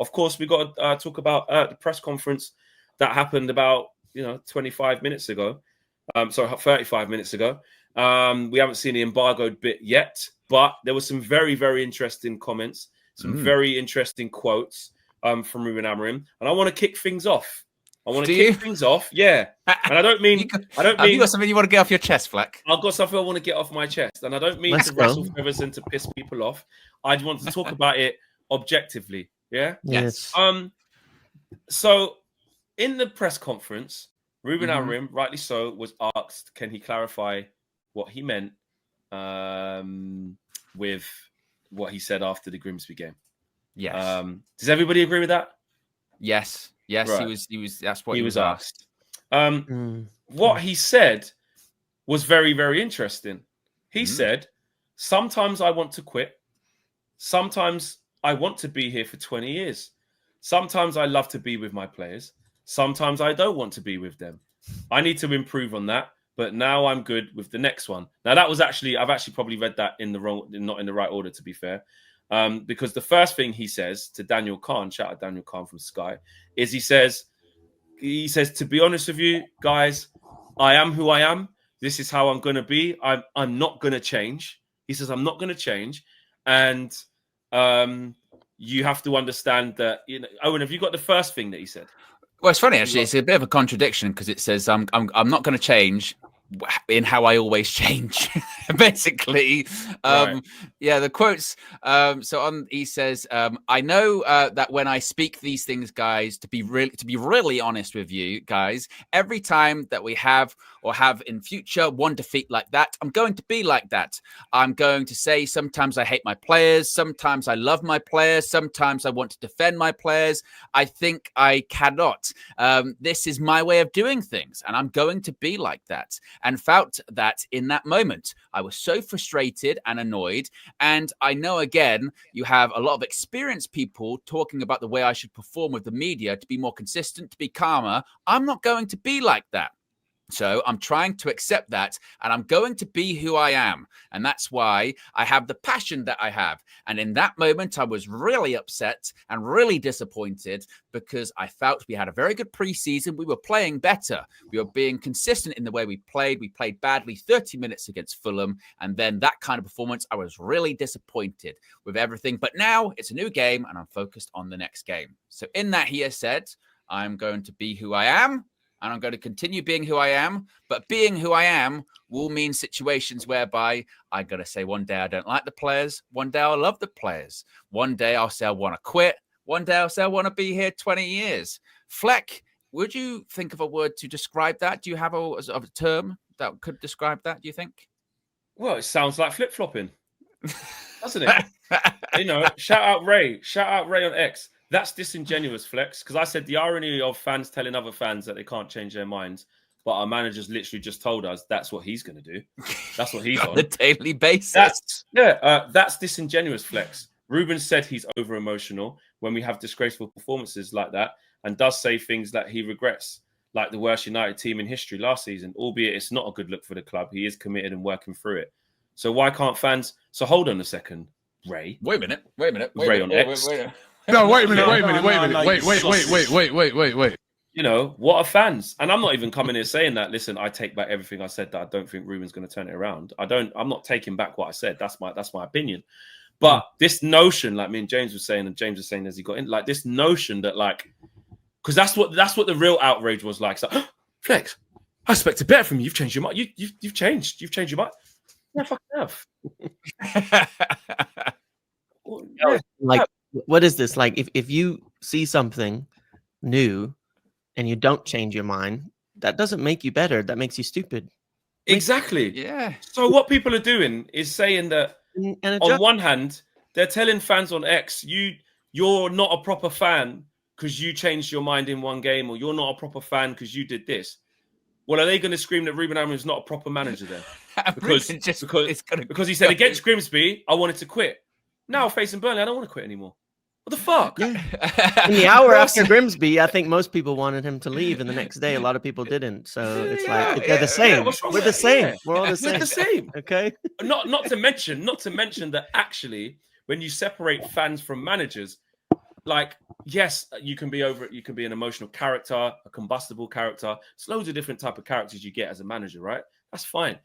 of course, we got to talk about the press conference that happened about 25 minutes ago. 35 minutes ago. We haven't seen the embargoed bit yet, but there were some very, very interesting comments, some very interesting quotes from Ruben Amorim, and I want to kick things off. Yeah. And I don't mean. Have you got something you want to get off your chest, Fleck? I've got something I want to get off my chest, and I don't mean to rustle feathers and to piss people off. I want to talk about it objectively. Yeah. Yes. So, in the press conference, Ruben Amorim, rightly so, was asked, can he clarify what he meant with what he said after the Grimsby game? Yes. Does everybody agree with that? Yes. Right. He was. That's what he was asked. What he said was very, very interesting. He said, sometimes I want to quit. Sometimes I want to be here for 20 years. Sometimes I love to be with my players. Sometimes I don't want to be with them. I need to improve on that, but now I'm good with the next one. Now that was I've actually probably read that not in the right order, to be fair. Because the first thing he says to Daniel Kahn, shout out Daniel Kahn from Sky, is he says, to be honest with you guys, I am who I am. This is how I'm going to be. I'm not going to change. He says, I'm not going to change. And you have to understand that, Owen, have you got the first thing that he said? Well, it's funny, actually. It's a bit of a contradiction because it says, I'm not going to change in how I always change, basically. Right. Yeah, the quotes. He says, I know that when I speak these things, guys, to be really honest with you guys, every time that we have in future one defeat like that, I'm going to be like that. I'm going to say sometimes I hate my players, sometimes I love my players, sometimes I want to defend my players. I think I cannot. This is my way of doing things, and I'm going to be like that. And felt that in that moment, I was so frustrated and annoyed. And I know, again, you have a lot of experienced people talking about the way I should perform with the media to be more consistent, to be calmer. I'm not going to be like that. So I'm trying to accept that, and I'm going to be who I am. And that's why I have the passion that I have. And in that moment, I was really upset and really disappointed because I felt we had a very good preseason. We were playing better. We were being consistent in the way we played. We played badly 30 minutes against Fulham. And then that kind of performance, I was really disappointed with everything. But now it's a new game, and I'm focused on the next game. So in that, he has said, I'm going to be who I am. And I'm going to continue being who I am. But being who I am will mean situations whereby I'm going to say one day I don't like the players. One day I'll love the players. One day I'll say I want to quit. One day I'll say I want to be here 20 years. Fleck, would you think of a word to describe that? Do you have a term that could describe that, do you think? Well, it sounds like flip-flopping, doesn't it? Shout out Ray on X. That's disingenuous, Flex, because I said the irony of fans telling other fans that they can't change their minds, but our manager's literally just told us that's what he's going to do. That's what he's on a daily basis. That's disingenuous, Flex. Ruben said he's over-emotional when we have disgraceful performances like that and does say things that he regrets, like the worst United team in history last season, albeit it's not a good look for the club. He is committed and working through it. So why can't fans... So hold on a second, Ray. Wait a minute. Ray on X. No, wait a minute. Wait. What are fans? And I'm not even coming here saying that, listen, I take back everything I said that I don't think Ruben's going to turn it around. I'm not taking back what I said. That's my opinion. But this notion, like me and James was saying, and James was saying as he got in, like this notion that because that's what the real outrage was like. It's like, Flex, I expected better from you. You've changed your mind. You've changed. You've changed your mind. Yeah, I fucking have. What is this? Like, if you see something new and you don't change your mind, that doesn't make you better. That makes you stupid. Exactly. Yeah. So what people are doing is saying that on one hand, they're telling fans on X, you're not a proper fan because you changed your mind in one game, or you're not a proper fan because you did this. Well, are they going to scream that Ruben Amorim is not a proper manager then? Because he said against Grimsby, I wanted to quit. Now facing Burnley, I don't want to quit anymore. What the fuck? Yeah. In the hour after Grimsby, I think most people wanted him to leave, and the next day, a lot of people didn't. So it's like they're the same. We're the same. We're all the same. We're the same. Okay. Not to mention that actually, when you separate fans from managers, like, yes, you can be over it. You can be an emotional character, a combustible character. It's loads of different type of characters you get as a manager, right? That's fine.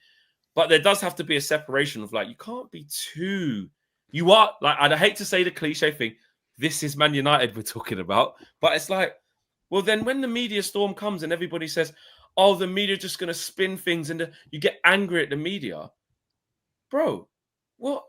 But there does have to be a separation of like, you can't be too, you are like, I'd hate to say the cliche thing, this is Man United we're talking about, but it's like, well, then when the media storm comes and everybody says, oh, the media just going to spin things and you get angry at the media, bro, what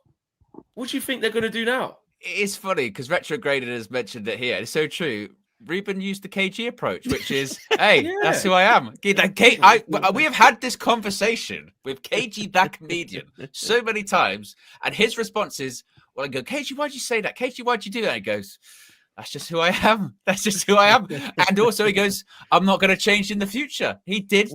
do you think they're going to do now? It's funny because Retrograded has mentioned it here. It's so true. Ruben used the KG approach, which is, hey, that's who I am. We have had this conversation with KG, that comedian, so many times, and his response is, well, I go, KG, why'd you say that? KG, why'd you do that? He goes, that's just who I am. That's just who I am. And also he goes, I'm not going to change in the future. He did.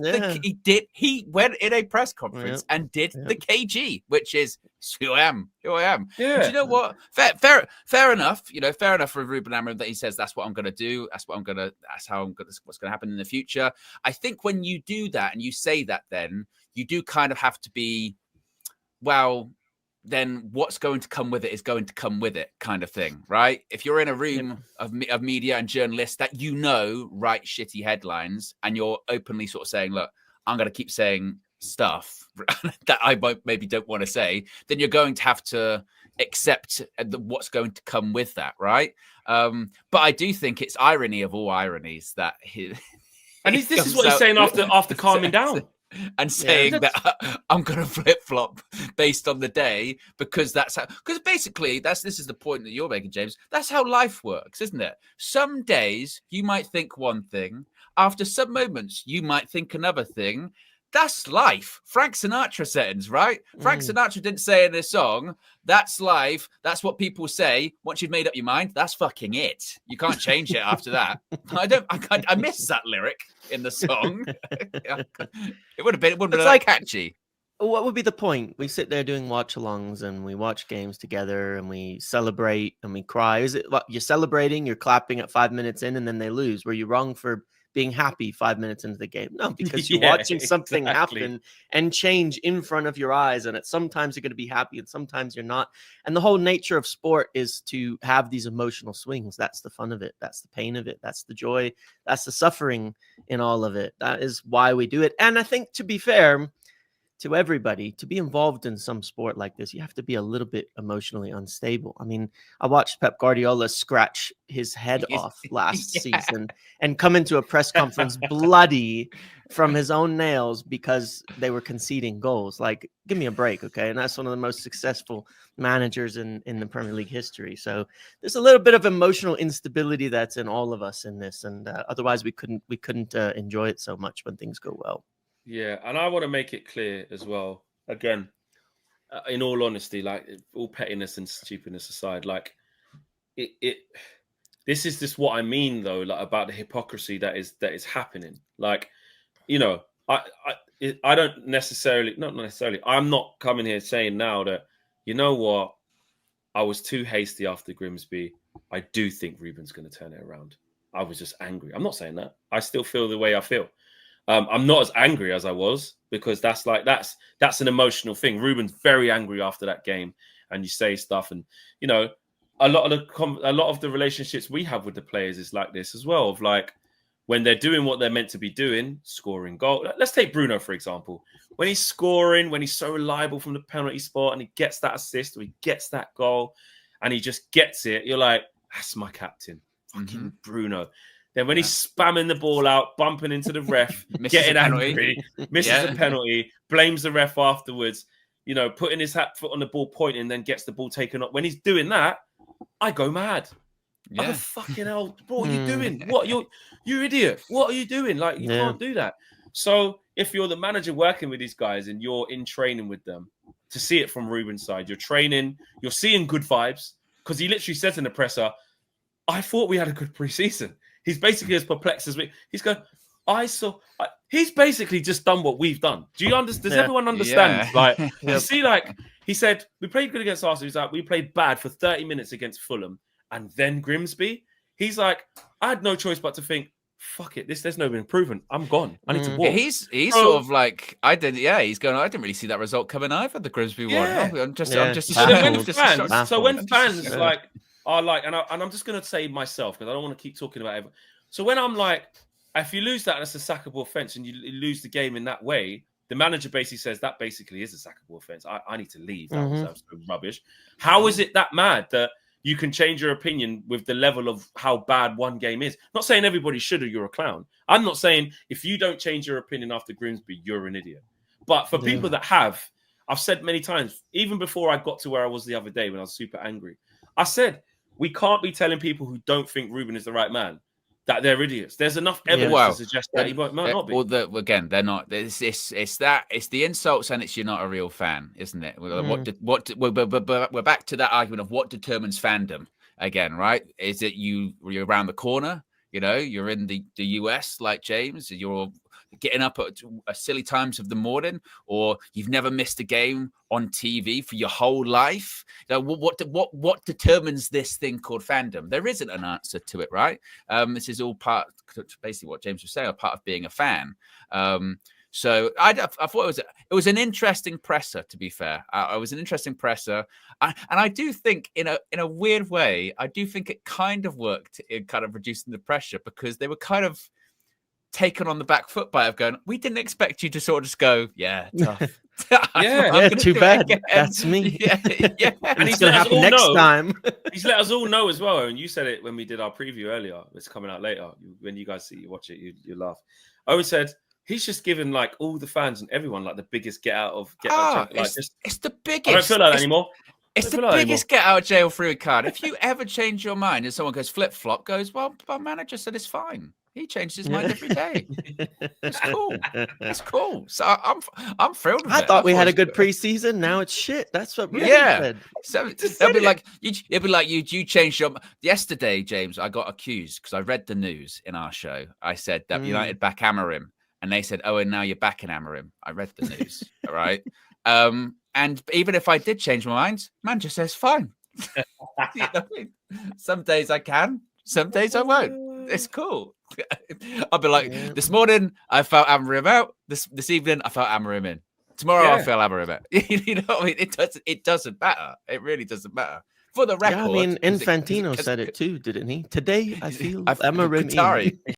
He went in a press conference and did the KG, which is who I am. Who I am. Yeah. And you know what? Fair enough. You know, fair enough for Ruben Amorim that he says that's what I'm going to do. That's what's going to happen in the future. I think when you do that and you say that, then you do kind of have to be, well, then what's going to come with it is going to come with it, kind of thing, right? If you're in a room of media and journalists that write shitty headlines, and you're openly sort of saying, look, I'm going to keep saying stuff that I maybe don't want to say, then you're going to have to accept what's going to come with that, right? But I do think it's irony of all ironies that this is what he's saying after calming down. And saying that I'm going to flip-flop based on the day because basically this is the point that you're making, James. That's how life works, isn't it? Some days you might think one thing. After some moments, you might think another thing. That's life. Frank Sinatra settings, right? Frank Sinatra didn't say in his song, that's life. That's what people say. Once you've made up your mind, that's fucking it. You can't change it after that. I miss that lyric in the song. It would have been like catchy. What would be the point? We sit there doing watch-alongs and we watch games together and we celebrate and we cry. Is it what you're celebrating? You're clapping at 5 minutes in and then they lose. Were you wrong for being happy 5 minutes into the game? No, because you're watching something happen and change in front of your eyes. And sometimes you're going to be happy and sometimes you're not. And the whole nature of sport is to have these emotional swings. That's the fun of it. That's the pain of it. That's the joy. That's the suffering in all of it. That is why we do it. And I think, to be fair to everybody, to be involved in some sport like this, you have to be a little bit emotionally unstable. I mean, I watched Pep Guardiola scratch his head off last season and come into a press conference bloody from his own nails because they were conceding goals. Like, give me a break, okay? And that's one of the most successful managers in the Premier League history. So there's a little bit of emotional instability that's in all of us in this, and otherwise we couldn't enjoy it so much when things go well. Yeah, and I want to make it clear as well, again, in all honesty, like, all pettiness and stupidness aside, like, this is just what I mean, though, like, about the hypocrisy that is happening. Like, you know, I don't necessarily, not necessarily, I'm not coming here saying now that, you know what, I was too hasty after Grimsby. I do think Ruben's going to turn it around. I was just angry. I'm not saying that. I still feel the way I feel. I'm not as angry as I was, because that's an emotional thing. Ruben's very angry after that game, and you say stuff, and you know, a lot of the relationships we have with the players is like this as well. Of like, when they're doing what they're meant to be doing, scoring goal. Let's take Bruno for example. When he's scoring, when he's so reliable from the penalty spot, and he gets that assist or he gets that goal, and he just gets it, you're like, that's my captain, fucking Bruno. Then when he's spamming the ball out, bumping into the ref, getting angry, misses a penalty, blames the ref afterwards, you know, putting his foot on the ball, pointing, then gets the ball taken up. When he's doing that, I go mad. I go, fucking hell, what are you doing? What, you idiot? What are you doing? Like, you can't do that. So if you're the manager working with these guys and you're in training with them, to see it from Ruben's side, you're training, you're seeing good vibes, because he literally says in the presser, I thought we had a good preseason. He's basically as perplexed as we. He's going, he's basically just done what we've done. Do you understand? Does everyone understand? Yeah. Like, you see, like, he said, we played good against Arsenal. He's like, we played bad for 30 minutes against Fulham and then Grimsby. He's like, I had no choice but to think, fuck it, there's no improvement. I'm gone. I need to walk. He's sort of like, he's going, I didn't really see that result coming either, the Grimsby one. I'm just when fans, like, are like, and I'm just going to say myself because I don't want to keep talking about it. So when I'm like, if you lose that, that's a sackable offense, and you lose the game in that way, the manager basically says that basically is a sackable offense. I need to leave. That was absolute rubbish. How is it that mad that you can change your opinion with the level of how bad one game is? Not saying everybody should or you're a clown. I'm not saying if you don't change your opinion after Grimsby, you're an idiot. But for people that have, I've said many times, even before I got to where I was the other day when I was super angry, I said, we can't be telling people who don't think Ruben is the right man that they're idiots. There's enough evidence to suggest that he might not be. Well, again, they're not. It's the insults and it's you're not a real fan, isn't it? We're back to that argument of what determines fandom again, right? Is it you're around the corner? You know, you're in the US like James. You're getting up at silly times of the morning, or you've never missed a game on TV for your whole life. You know, what determines this thing called fandom? There isn't an answer to it, right? This is all part, basically what James was saying, a part of being a fan. So I thought it was an interesting presser, to be fair. It was an interesting presser. And I do think in a weird way, I do think it kind of worked in kind of reducing the pressure, because they were kind of taken on the back foot by it, going, we didn't expect you to sort of just go, yeah, tough. Too bad. That's me. Yeah. And he's going to happen next time. He's let us all know as well. And you said it when we did our preview earlier. It's coming out later. When you guys watch it, you laugh. Owen said, he's just given like all the fans and everyone like the biggest get out of it's the biggest. I don't feel like that anymore. It's the biggest get out of jail free card. If you ever change your mind and someone goes flip flop, goes, well, our manager said it's fine. He changes his mind every day. It's cool. It's cool. So I'm thrilled with it. I thought we had a good preseason. Now it's shit. That's what Ruben said. So it'll be like you changed your. Yesterday, James, I got accused because I read the news in our show. I said that United back Amorim, and they said, "Oh, and now you're back in Amorim." I read the news. All right. And even if I did change my mind, man just says fine. You know what I mean? Some days I can, some days I won't. It's cool. I'll be like, this morning I felt Amorim out. This evening I felt Amorim in. Tomorrow I feel Amorim out. You know what I mean? It doesn't matter. It really doesn't matter. For the record, Infantino said it too, didn't he? Today I feel Amorim in.